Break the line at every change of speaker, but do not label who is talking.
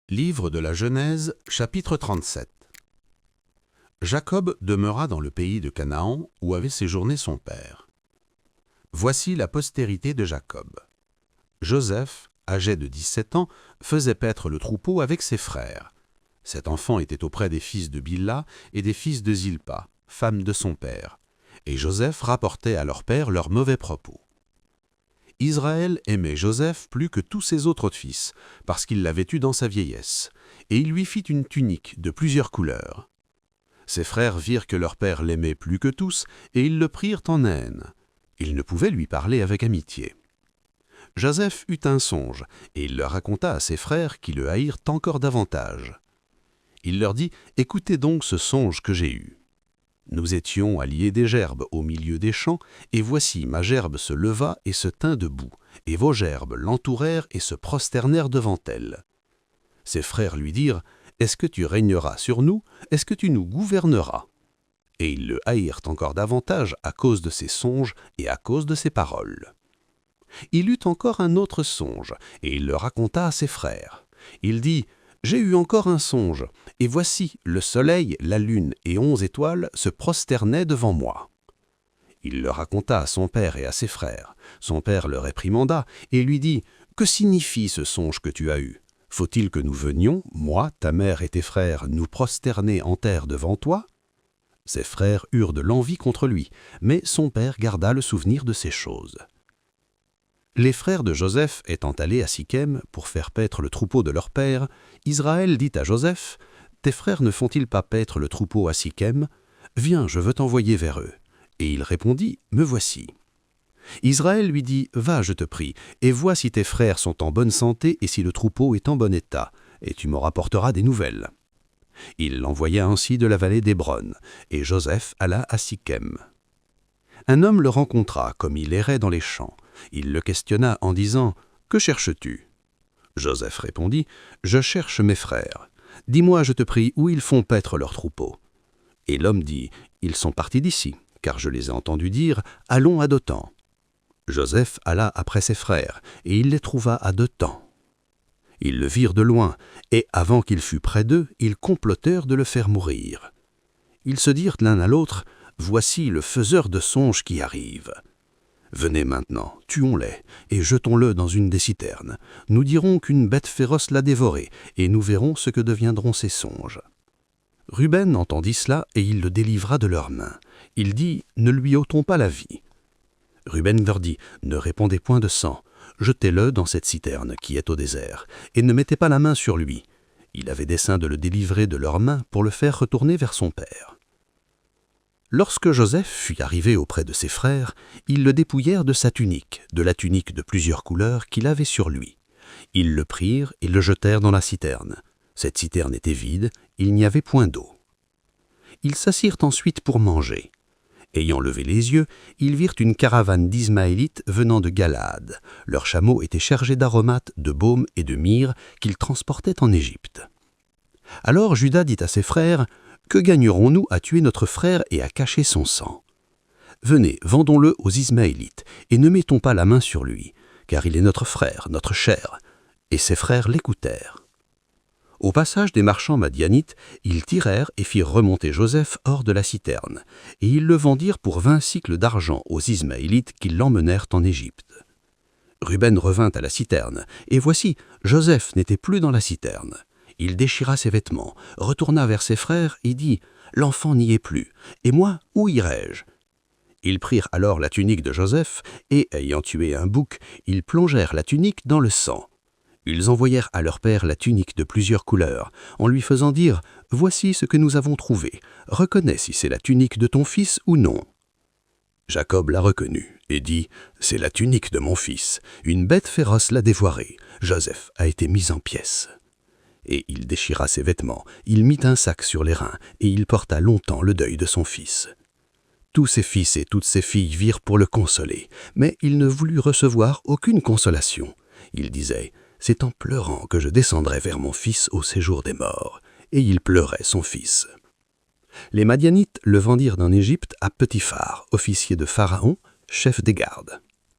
Livre de la Genèse, chapitre 37. Jacob demeura dans le pays de Canaan, où avait séjourné son père. Voici la postérité de Jacob. Joseph, âgé de 17 ans, faisait paître le troupeau avec ses frères. Cet enfant était auprès des fils de Bilha et des fils de Zilpa, femme de son père. Et Joseph rapportait à leur père leurs mauvais propos. Israël aimait Joseph plus que tous ses autres fils, parce qu'il l'avait eu dans sa vieillesse, et il lui fit une tunique de plusieurs couleurs. Ses frères virent que leur père l'aimait plus que tous, et ils le prirent en haine. Ils ne pouvaient lui parler avec amitié. Joseph eut un songe, et il le raconta à ses frères qui le haïrent encore davantage. Il leur dit « Écoutez donc ce songe que j'ai eu. Nous étions à lier des gerbes au milieu des champs, et voici ma gerbe se leva et se tint debout, et vos gerbes l'entourèrent et se prosternèrent devant elle. Ses frères lui dirent « Est-ce que tu régneras sur nous? Est-ce que tu nous gouverneras ?» Et ils le haïrent encore davantage à cause de ses songes et à cause de ses paroles. Il eut encore un autre songe, et il le raconta à ses frères. Il dit « J'ai eu encore un songe, et voici le soleil, la lune et 11 étoiles se prosternaient devant moi. » Il le raconta à son père et à ses frères. Son père le réprimanda et lui dit « Que signifie ce songe que tu as eu? Faut-il que nous venions, moi, ta mère et tes frères, nous prosterner en terre devant toi ?» Ses frères eurent de l'envie contre lui, mais son père garda le souvenir de ces choses. Les frères de Joseph étant allés à Sichem pour faire paître le troupeau de leur père, Israël dit à Joseph « Tes frères ne font-ils pas paître le troupeau à Sichem? Viens, je veux t'envoyer vers eux. » Et il répondit « Me voici. » Israël lui dit « Va, je te prie, et vois si tes frères sont en bonne santé et si le troupeau est en bon état, et tu m'en rapporteras des nouvelles. » Il l'envoya ainsi de la vallée d'Hébron, et Joseph alla à Sichem. Un homme le rencontra comme il errait dans les champs. Il le questionna en disant « Que cherches-tu » Joseph répondit « Je cherche mes frères. Dis-moi, je te prie, où ils font paître leur troupeau. » Et l'homme dit « Ils sont partis d'ici, car je les ai entendus dire « Allons à Dothan. » Joseph alla après ses frères, et il les trouva à Dothan. Ils le virent de loin, et avant qu'il fût près d'eux, ils complotèrent de le faire mourir. Ils se dirent l'un à l'autre « Voici le faiseur de songes qui arrive. Venez maintenant, tuons-les, et jetons-le dans une des citernes. Nous dirons qu'une bête féroce l'a dévoré, et nous verrons ce que deviendront ses songes. » Ruben entendit cela, et il le délivra de leurs mains. Il dit « Ne lui ôtons pas la vie. » Ruben leur dit « Ne répandez point de sang. Jetez-le dans cette citerne qui est au désert, et ne mettez pas la main sur lui. » Il avait dessein de le délivrer de leurs mains pour le faire retourner vers son père. Lorsque Joseph fut arrivé auprès de ses frères, ils le dépouillèrent de sa tunique, de la tunique de plusieurs couleurs qu'il avait sur lui. Ils le prirent et le jetèrent dans la citerne. Cette citerne était vide, il n'y avait point d'eau. Ils s'assirent ensuite pour manger. Ayant levé les yeux, ils virent une caravane d'Ismaélites venant de Galaad. Leurs chameaux étaient chargés d'aromates, de baume et de myrrhe qu'ils transportaient en Égypte. Alors Juda dit à ses frères « Que gagnerons-nous à tuer notre frère et à cacher son sang? Venez, vendons-le aux Ismaélites, et ne mettons pas la main sur lui, car il est notre frère, notre chair. » Et ses frères l'écoutèrent. Au passage des marchands madianites, ils tirèrent et firent remonter Joseph hors de la citerne, et ils le vendirent pour 20 sicles d'argent aux Ismaélites qui l'emmenèrent en Égypte. Ruben revint à la citerne, et voici, Joseph n'était plus dans la citerne. Il déchira ses vêtements, retourna vers ses frères et dit « L'enfant n'y est plus, et moi, où irai-je » Ils prirent alors la tunique de Joseph, et, ayant tué un bouc, ils plongèrent la tunique dans le sang. Ils envoyèrent à leur père la tunique de plusieurs couleurs, en lui faisant dire « Voici ce que nous avons trouvé, reconnais si c'est la tunique de ton fils ou non. » Jacob la reconnut et dit « C'est la tunique de mon fils, une bête féroce l'a dévorée, Joseph a été mis en pièces. » Et il déchira ses vêtements, il mit un sac sur les reins, et il porta longtemps le deuil de son fils. Tous ses fils et toutes ses filles virent pour le consoler, mais il ne voulut recevoir aucune consolation. Il disait « C'est en pleurant que je descendrai vers mon fils au séjour des morts. » Et il pleurait son fils. Les Madianites le vendirent en Égypte à Potiphar, officier de Pharaon, chef des gardes.